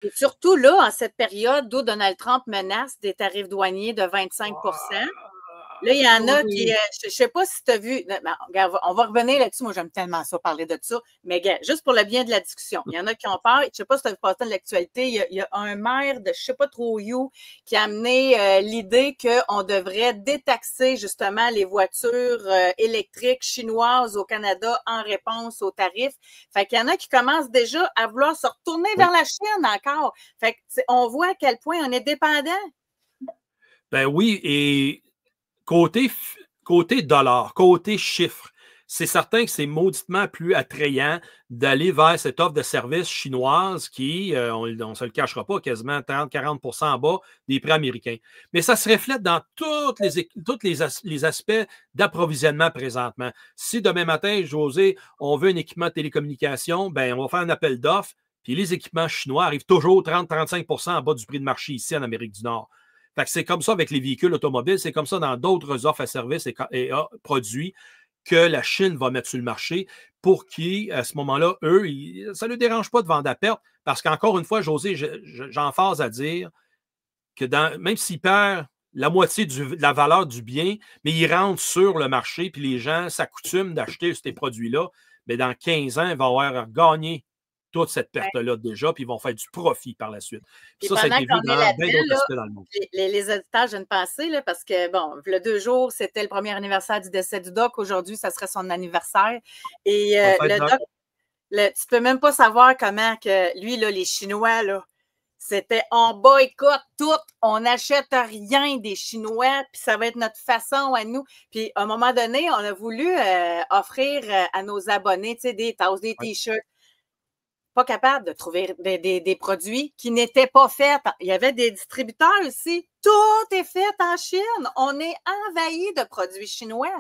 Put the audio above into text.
Et surtout là, en cette période où Donald Trump menace des tarifs douaniers de 25%. Là, il y en a qui, je ne sais pas si tu as vu, regarde, on va revenir là-dessus, moi j'aime tellement ça, parler de ça, mais regarde, juste pour le bien de la discussion, il y en a qui ont peur, je ne sais pas si tu as vu passer de l'actualité, il y a un maire de je ne sais pas trop où qui a amené l'idée qu'on devrait détaxer justement les voitures électriques chinoises au Canada en réponse aux tarifs. Fait qu'il y en a qui commencent déjà à vouloir se retourner vers la Chine encore. Fait que on voit à quel point on est dépendant. Ben oui, et côté dollar, côté chiffre, c'est certain que c'est mauditement plus attrayant d'aller vers cette offre de service chinoise qui, on ne se le cachera pas, quasiment 30-40 en bas des prix américains. Mais ça se reflète dans tous les aspects d'approvisionnement présentement. Si demain matin, José, on veut un équipement de télécommunication, ben, on va faire un appel d'offres, puis les équipements chinois arrivent toujours 30-35 en bas du prix de marché ici en Amérique du Nord. Fait que c'est comme ça avec les véhicules automobiles, c'est comme ça dans d'autres offres à services et produits que la Chine va mettre sur le marché pour qui, à ce moment-là, eux, ça ne les dérange pas de vendre à perte parce qu'encore une fois, José, j'emphase à dire que même s'ils perdent la moitié de la valeur du bien, mais ils rentrent sur le marché puis les gens s'accoutument d'acheter ces produits-là, mais dans 15 ans, ils vont avoir gagné toute cette perte-là déjà, puis ils vont faire du profit par la suite. Puis ça a été vu dans bien d'autres aspects dans le monde. Les auditeurs, j'ai une pensée, là, parce que, bon, le 2 jours, c'était le premier anniversaire du décès du doc. Aujourd'hui, ça serait son anniversaire. Et le doc, tu ne peux même pas savoir comment que lui, là, les Chinois, là, c'était on boycotte tout, on n'achète rien des Chinois, puis ça va être notre façon à nous. Puis à un moment donné, on a voulu offrir à nos abonnés, tu sais, des tasses, des t-shirts. Pas capable de trouver des produits qui n'étaient pas faits. Il y avait des distributeurs aussi. Tout est fait en Chine. On est envahi de produits chinois.